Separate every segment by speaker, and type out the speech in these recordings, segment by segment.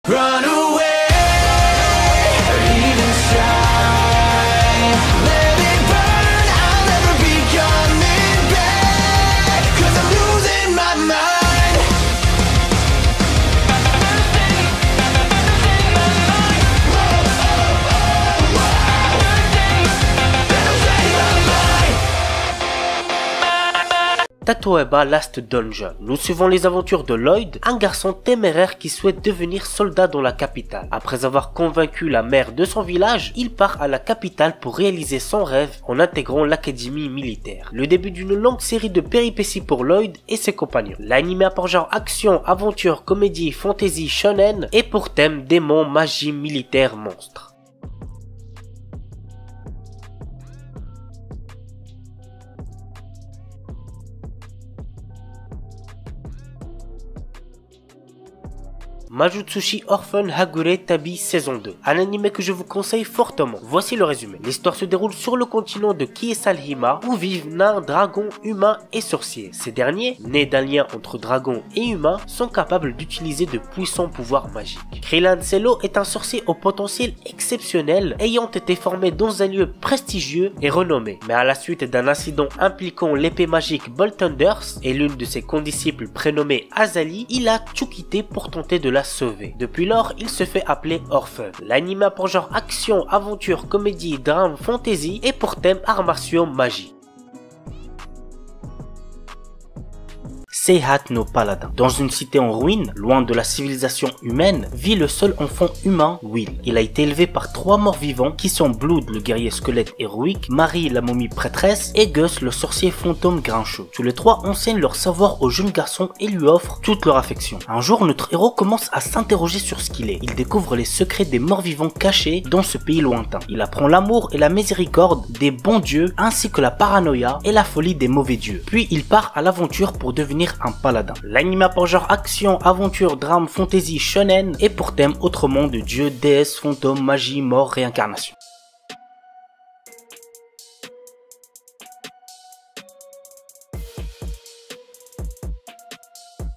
Speaker 1: Run away, or even shine. Let it burn, I'll never be coming back. 'Cause I'm losing my mind.
Speaker 2: Tatoeba Last Dungeon. Nous suivons les aventures de Lloyd, un garçon téméraire qui souhaite devenir soldat dans la capitale. Après avoir convaincu la mère de son village, il part à la capitale pour réaliser son rêve en intégrant l'académie militaire. Le début d'une longue série de péripéties pour Lloyd et ses compagnons. L'anime a pour genre action, aventure, comédie, fantasy, shonen et pour thème démons, magie, militaire, monstre. Majutsushi Orphan Hagure Tabi saison 2, un anime que je vous conseille fortement. Voici le résumé. L'histoire se déroule sur le continent de Kiesalhima où vivent nains, dragons, humains et sorciers. Ces derniers, nés d'un lien entre dragons et humains, sont capables d'utiliser de puissants pouvoirs magiques. Krillin Cello est un sorcier au potentiel exceptionnel ayant été formé dans un lieu prestigieux et renommé. Mais à la suite d'un incident impliquant l'épée magique Bolt Thunders et l'une de ses condisciples prénommée Azali, il a tout quitté pour tenter de la sauver. Depuis lors, il se fait appeler Orphan. L'anime a pour genre action, aventure, comédie, drame, fantasy et pour thème arts martiaux, magie. Seihat no Paladin. Dans une cité en ruine, loin de la civilisation humaine, vit le seul enfant humain, Will. Il a été élevé par 3 morts vivants qui sont Blood, le guerrier squelette héroïque, Marie, la momie prêtresse et Gus, le sorcier fantôme grincheux. Tous les 3 enseignent leur savoir au jeune garçon et lui offrent toute leur affection. Un jour, notre héros commence à s'interroger sur ce qu'il est. Il découvre les secrets des morts vivants cachés dans ce pays lointain. Il apprend l'amour et la miséricorde des bons dieux ainsi que la paranoïa et la folie des mauvais dieux. Puis il part à l'aventure pour devenir un paladin. L'anime a pour genre action, aventure, drame, fantasy, shonen et pour thème autre monde, dieu, déesse, fantôme, magie, mort, réincarnation.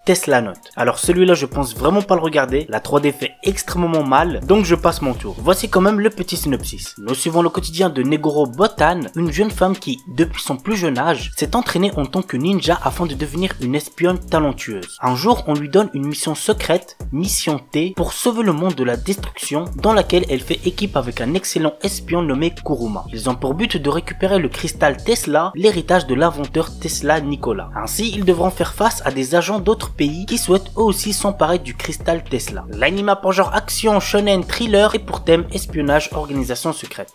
Speaker 2: Tesla Note. Alors celui-là je pense vraiment pas le regarder, la 3D fait extrêmement mal, donc je passe mon tour. Voici quand même le petit synopsis. Nous suivons le quotidien de Negoro Botan, une jeune femme qui, depuis son plus jeune âge, s'est entraînée en tant que ninja afin de devenir une espionne talentueuse. Un jour, on lui donne une mission secrète, mission T, pour sauver le monde de la destruction, dans laquelle elle fait équipe avec un excellent espion nommé Kuruma. Ils ont pour but de récupérer le cristal Tesla, l'héritage de l'inventeur Tesla Nikola. Ainsi, ils devront faire face à des agents d'autres pays qui souhaitent eux aussi s'emparer du cristal Tesla. L'anime a pour genre action, shonen, thriller et pour thème espionnage, organisation secrète.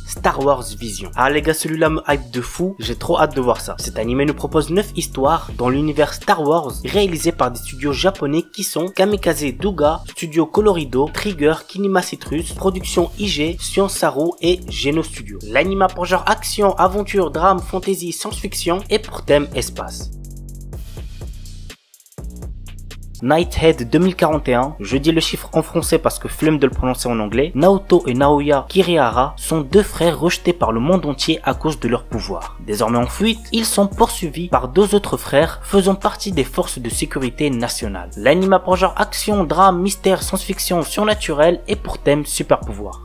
Speaker 2: Star Wars Vision. Ah les gars, celui-là me hype de fou, j'ai trop hâte de voir ça. Cet anime nous propose 9 histoires dans l'univers Star Wars réalisées par des studios japonais qui sont Kamikaze Douga, Studio Colorido, Trigger, Kinema Citrus, Production IG, Science Saru et Geno Studio. L'anime a pour genre action, aventure, drame, fantasy, science-fiction et pour thème espace. Nighthead 2041, je dis le chiffre en français parce que flemme de le prononcer en anglais. Naoto et Naoya Kirihara sont 2 frères rejetés par le monde entier à cause de leur pouvoir. Désormais en fuite, ils sont poursuivis par 2 autres frères faisant partie des forces de sécurité nationales. L'anime a pour genre action, drame, mystère, science-fiction, surnaturel et pour thème super pouvoir.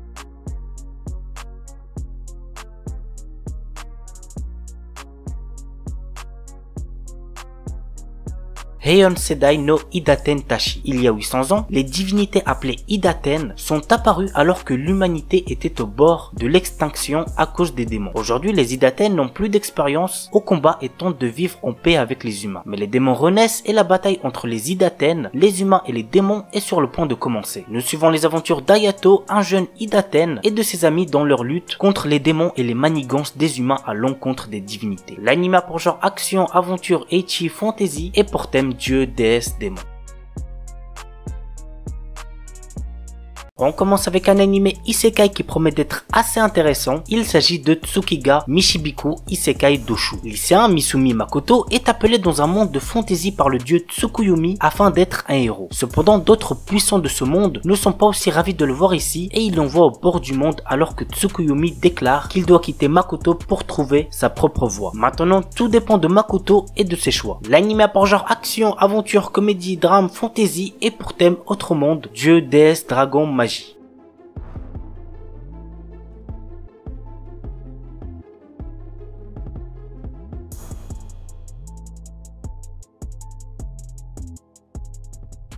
Speaker 2: Heian Sedai no Idaten Tashi. Il y a 800 ans, les divinités appelées Idaten sont apparues alors que l'humanité était au bord de l'extinction à cause des démons. Aujourd'hui, les Idaten n'ont plus d'expérience au combat et tentent de vivre en paix avec les humains. Mais les démons renaissent et la bataille entre les Idaten, les humains et les démons est sur le point de commencer. Nous suivons les aventures d'Ayato, un jeune Idaten, et de ses amis dans leur lutte contre les démons et les manigances des humains à l'encontre des divinités. L'anime a pour genre action, aventure, ecchi, fantasy et pour thème dieu, déesse, démon. On commence avec un animé isekai qui promet d'être assez intéressant. Il s'agit de Tsukiga Mishibiku Isekai Doshu. Lycéen Misumi Makoto est appelé dans un monde de fantasy par le dieu Tsukuyomi afin d'être un héros. Cependant, d'autres puissants de ce monde ne sont pas aussi ravis de le voir ici et ils l'envoient au bord du monde alors que Tsukuyomi déclare qu'il doit quitter Makoto pour trouver sa propre voie. Maintenant, tout dépend de Makoto et de ses choix. L'anime a pour genre action, aventure, comédie, drame, fantasy et pour thème autre monde, dieu, déesse, dragon, magie.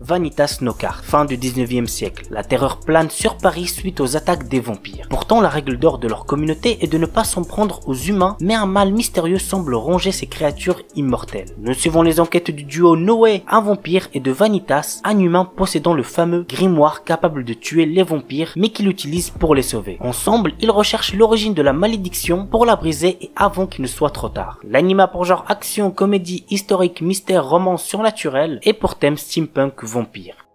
Speaker 2: Vanitas Nokar, fin du 19e siècle. La terreur plane sur Paris suite aux attaques des vampires. Pourtant, la règle d'or de leur communauté est de ne pas s'en prendre aux humains, mais un mal mystérieux semble ronger ces créatures immortelles. Nous suivons les enquêtes du duo Noé, un vampire, et de Vanitas, un humain possédant le fameux grimoire capable de tuer les vampires, mais qu'il utilise pour les sauver. Ensemble, ils recherchent l'origine de la malédiction pour la briser et avant qu'il ne soit trop tard. L'anime a pour genre action, comédie, historique, mystère, romance surnaturelle et pour thème steampunk vampire.